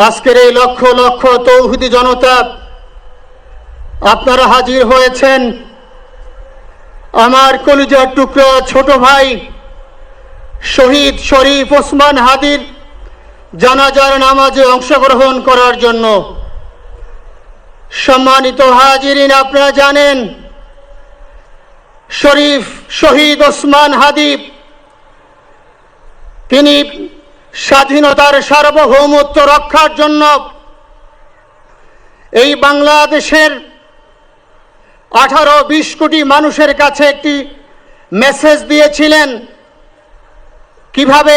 আজকের এই লক্ষ লক্ষ তৌহিদি জনতা আপনারা হাজির হয়েছেন আমার কলিজার টুকরা ছোট ভাই শহীদ শরীফ ওসমান হাদির জানাজার নামাজে অংশগ্রহণ করার জন্য। সম্মানিত হাজিরিন, আপনারা জানেন শহীদ ওসমান হাদি তিনি স্বাধীনতার সার্বভৌমত্ব রক্ষার জন্য এই বাংলাদেশের 18-20 কোটি মানুষের কাছে একটি মেসেজ দিয়েছিলেন কিভাবে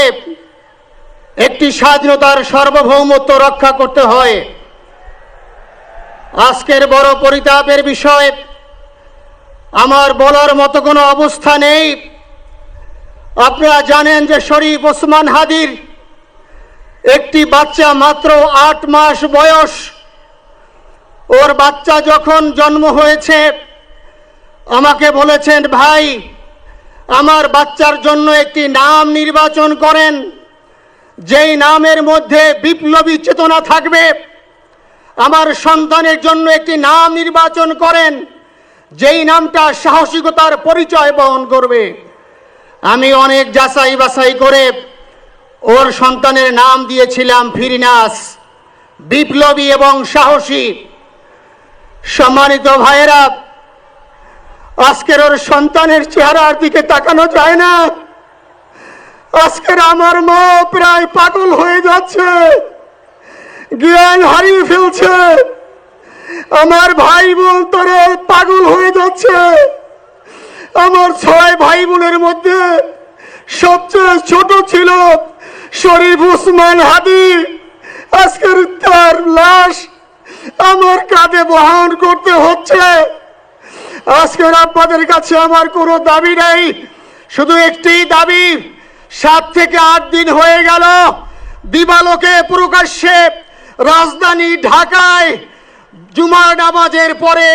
একটি স্বাধীনতার সার্বভৌমত্ব রক্ষা করতে হয়। আজকের বড় পরিতাপের বিষয়, আমার বলার মতো কোনো অবস্থা নেই। আপনারা জানেন যে শরীফ ওসমান হাদির একটি বাচ্চা মাত্র 8 মাস বয়স। ওর বাচ্চা যখন জন্ম হয়েছে আমাকে বলেছেন, ভাই আমার বাচ্চার জন্য একটি নাম নির্বাচন করেন, যেই নামের মধ্যে বিপ্লবী চেতনা থাকবে। আমার সন্তানের জন্য একটি নাম নির্বাচন করেন, যেই নামটা সাহসিকতার পরিচয় বহন করবে। আমি অনেক যাচাই বাছাই করে ওর সন্তানের নাম দিয়েছিলাম ফিরিনাস, বিপ্লবী এবং সাহসী। সম্মানিত ভাইয়েরা, আজকের ওর সন্তানের চেহারার দিকে তাকানো যায় না। আজকের আমার মা প্রায় পাগল হয়ে যাচ্ছে, জ্ঞান হারিয়ে ফেলছে। আমার ভাই বোন তারা পাগল হয়ে যাচ্ছে। আমার 6 ভাই বোনের মধ্যে সবচেয়ে ছোট ছিল শরীফ ওসমান হাদি। আজকের তার লাশ আমার কাঁধে বহন করতে হচ্ছে। আজকের আপনাদের কাছে আমার কোনো দাবি নেই, শুধু একটি দাবি। 7 থেকে 8 দিন হয়ে গেল দিবালোকে প্রকাশ্যে রাজধানী ঢাকায় জুমার নামাজের পরে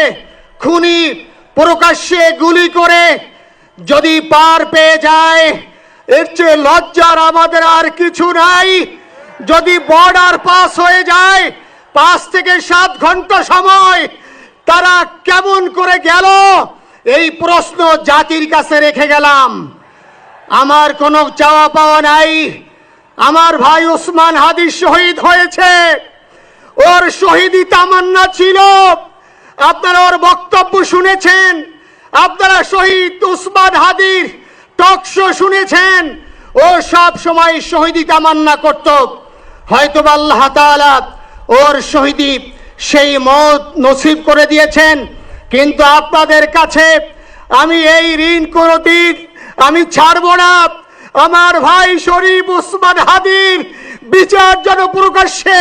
খুনি প্রকাশ্যে গুলি করে যদি পার পেয়ে যায়, এর চেয়ে লজ্জার আমাদের আর কিছু নাই। যদি বর্ডার পাস হয়ে যায়, 5 থেকে 7 ঘন্টা সময় তারা কেমন করে গেল, এই প্রশ্ন জাতির কাছে রেখে গেলাম। আমার কোনো চাওয়া পাওয়া নাই। আমার ভাই ওসমান হাদি শহীদ হয়েছে, ওর শহীদি তামান্না ছিল। আপনারা ওর বক্তব্য শুনেছেন, আপনারা শহীদ ওসমান হাদির টক শো শুনেছেন। ও সব সময় শহীদি তামান্না করত। হয়তো আল্লাহ তাআলা ওর শহীদি সেই মত নসিব করে দিয়েছেন। কিন্তু আপনাদের কাছে আমি এই ঋণ কোনদিন আমি ছাড়ব না। আমার ভাই শরীফ ওসমান হাদির বিচার যেন প্রকাশ্যে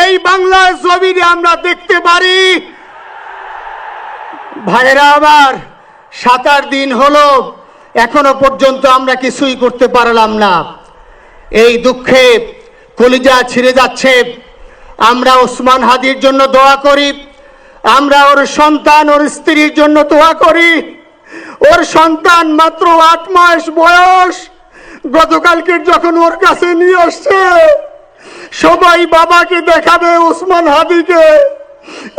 এই বাংলার জমিনে আমরা দেখতে পারি। ভাইরা আমার, 7-8 দিন হলো, এখনো পর্যন্ত আমরা কিছুই করতে পারলাম না। এই দুঃখে কলিজা ছিঁড়ে যাচ্ছে। আমরা ওসমান হাদির জন্য দোয়া করি, আমরা ওর সন্তান ওর স্ত্রীর জন্য দোয়া করি। ওর সন্তান মাত্র 8 মাস বয়স। গতকালকে যখন ওর কাছে নিয়ে আসছে, সবাই বাবাকে দেখাবে ওসমান হাদিকে।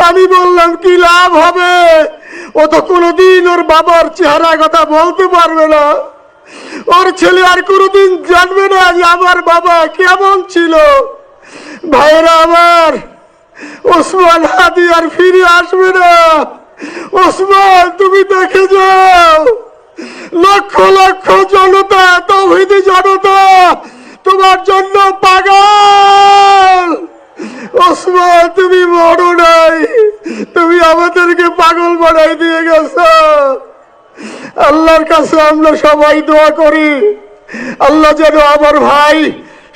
আমি বললাম কি লাভ হবে, ও তো কোনোদিন ওর বাবার চেহারা কথা বলতে পারবে না। ওর ছেলে আর কোনোদিন জানবে না যে আমার বাবা কেমন ছিল। ভাইরা আমার, ওসমান হাদি আর ফিরে আসবে না। ওসমান, তুমি দেখে যাও, লক্ষ লক্ষ জনতা, তৌহিদি জনতা তোমার জন্য পাগল। ওসমান, তুমি বড় নাই, তুমি আমাদেরকে পাগল বানাই দিয়ে গেছো। আল্লাহর কাছে আমরা সবাই দোয়া করি, আল্লাহ যেন আমার ভাই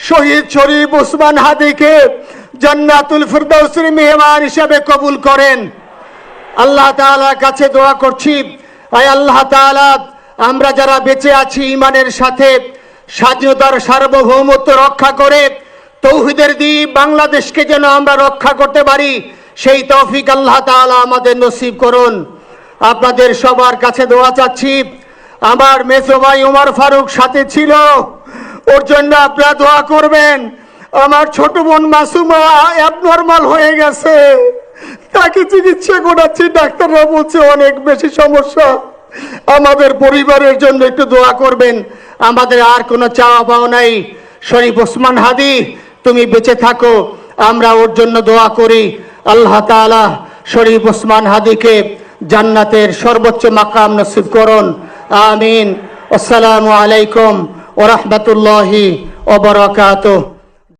শহীদ শরীফ ওসমান হাদিকে জান্নাতুল ফিরদাউসের মেহমান হিসেবে কবুল করেন। আল্লাহ তাআলার কাছে দোয়া করছি, আয় আল্লাহ তাআলা, আমরা যারা বেঁচে আছি ঈমানের সাথে স্বাধীনতার সার্বভৌমত্ব রক্ষা করে তৌহিদের দ্বীপ বাংলাদেশকে যেন আমরা রক্ষা করতে পারি, সেই তৌফিক আল্লাহ তাআলা আমাদের নসিব করুন। আপনাদের সবার কাছে দোয়া চাচ্ছি। আমার মেজো ভাই ওমর ফারুক সাথে ছিল, ওর জন্য আপনারা দোয়া করবেন। আমার ছোট বোন মাসুমা অ্যাবনর্মাল হয়ে গেছে, তাকে চিকিৎসা করাচ্ছি, ডাক্তাররা বলছে অনেক বেশি সমস্যা। আমাদের পরিবারের জন্য একটু দোয়া করবেন। আমাদের আর কোনো চাওয়া পাওয়া নাই। শরীফ ওসমান হাদি তুমি বেঁচে থাকো, আমরা ওর জন্য দোয়া করি। আল্লাহ তাআলা শরীফ ওসমান হাদিকে জান্নাতের সর্বোচ্চ মাকাম নসিব করুন, আমিন। আসসালামু আলাইকুম ওয়া রাহমাতুল্লাহি ওয়া বারাকাতুহু।